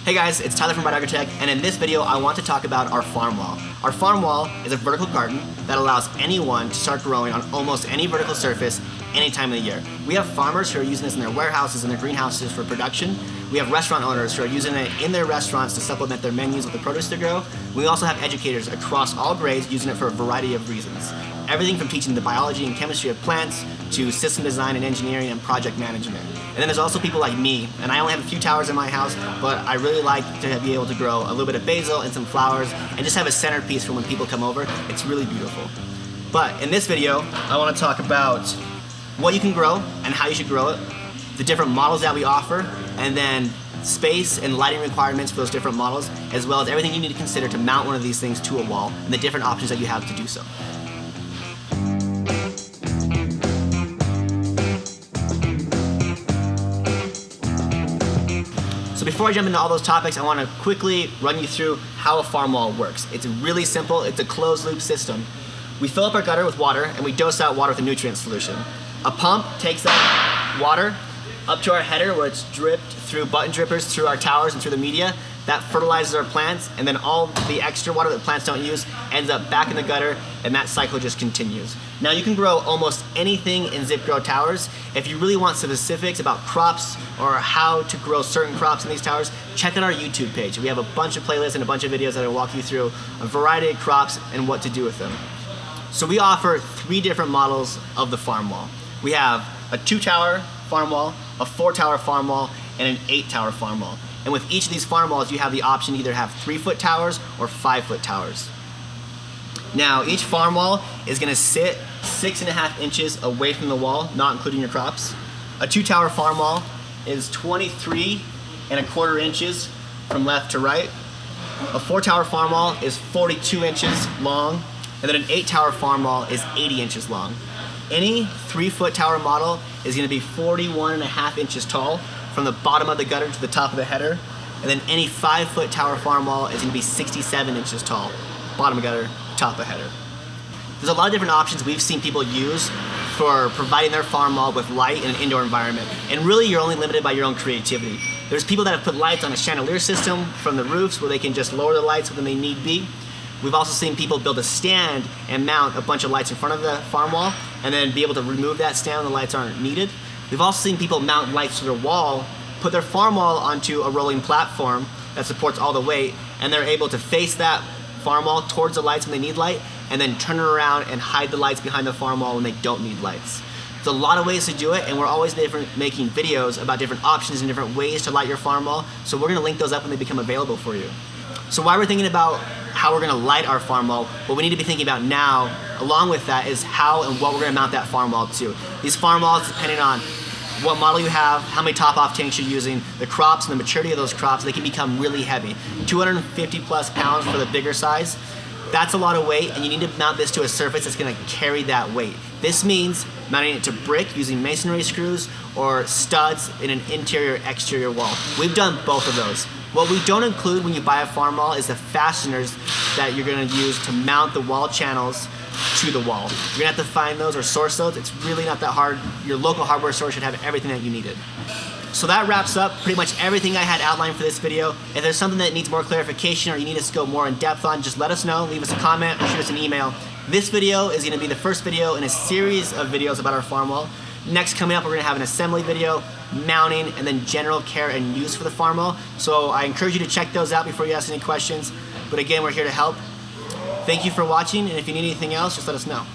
Hey guys, it's Tyler from Tech, and in this video I want to talk about our farm wall. Our farm wall is a vertical garden that allows anyone to start growing on almost any vertical surface any time of the year. We have farmers who are using this in their warehouses and their greenhouses for production. We have restaurant owners who are using it in their restaurants to supplement their menus with the produce they grow. We also have educators across all grades using it for a variety of reasons. Everything from teaching the biology and chemistry of plants to system design and engineering and project management. And then there's also people like me, and I only have a few towers in my house, but I really like to be able to grow a little bit of basil and some flowers and just have a centerpiece for when people come over. It's really beautiful. But in this video, I want to talk about what you can grow and how you should grow it, the different models that we offer, and then space and lighting requirements for those different models, as well as everything you need to consider to mount one of these things to a wall and the different options that you have to do so. So before I jump into all those topics, I want to quickly run you through how a farm wall works. It's really simple. It's a closed loop system. We fill up our gutter with water and we dose out water with a nutrient solution. A pump takes that water up to our header where it's dripped through button drippers through our towers and through the media. That fertilizes our plants, and then all the extra water that plants don't use ends up back in the gutter, and that cycle just continues. Now you can grow almost anything in ZipGrow towers. If you really want specifics about crops or how to grow certain crops in these towers, check out our YouTube page. We have a bunch of playlists and a bunch of videos that will walk you through a variety of crops and what to do with them. So we offer 3 different models of the farm wall. We have a 2-tower farm wall, a 4-tower farm wall, and an 8-tower farm wall. And with each of these farm walls, you have the option to either have 3-foot towers or 5-foot towers. Now, each farm wall is gonna sit 6.5 inches away from the wall, not including your crops. A 2-tower farm wall is 23.25 inches from left to right. A 4-tower farm wall is 42 inches long, and then an 8-tower farm wall is 80 inches long. Any 3-foot tower model is gonna be 41.5 inches tall from the bottom of the gutter to the top of the header, and then any 5-foot tower farm wall is gonna be 67 inches tall, bottom of gutter, top of header. There's a lot of different options we've seen people use for providing their farm wall with light in an indoor environment, and really you're only limited by your own creativity. There's people that have put lights on a chandelier system from the roofs where they can just lower the lights when they need be. We've also seen people build a stand and mount a bunch of lights in front of the farm wall and then be able to remove that stand when the lights aren't needed. We've also seen people mount lights to their wall, put their farm wall onto a rolling platform that supports all the weight, and they're able to face that farm wall towards the lights when they need light, and then turn it around and hide the lights behind the farm wall when they don't need lights. There's a lot of ways to do it, and we're always making videos about different options and different ways to light your farm wall, so we're gonna link those up when they become available for you. So while we're thinking about how we're gonna light our farm wall, what we need to be thinking about now, along with that, is how and what we're gonna mount that farm wall to. These farm walls, depending on what model you have, how many top-off tanks you're using, the crops and the maturity of those crops, they can become really heavy. 250 plus pounds for the bigger size. That's a lot of weight, and you need to mount this to a surface that's gonna carry that weight. This means mounting it to brick using masonry screws or studs in an interior-exterior wall. We've done both of those. What we don't include when you buy a farm wall is the fasteners that you're gonna use to mount the wall channels to the wall. You're gonna have to find those or source those. It's really not that hard. Your local hardware store should have everything that you needed. So that wraps up pretty much everything I had outlined for this video. If there's something that needs more clarification or you need us to go more in depth on, just let us know, leave us a comment, or shoot us an email. This video is gonna be the first video in a series of videos about our farm wall. Next coming up, we're gonna have an assembly video, mounting, and then general care and use for the farm wall. So I encourage you to check those out before you ask any questions. But again, we're here to help. Thank you for watching, and if you need anything else, just let us know.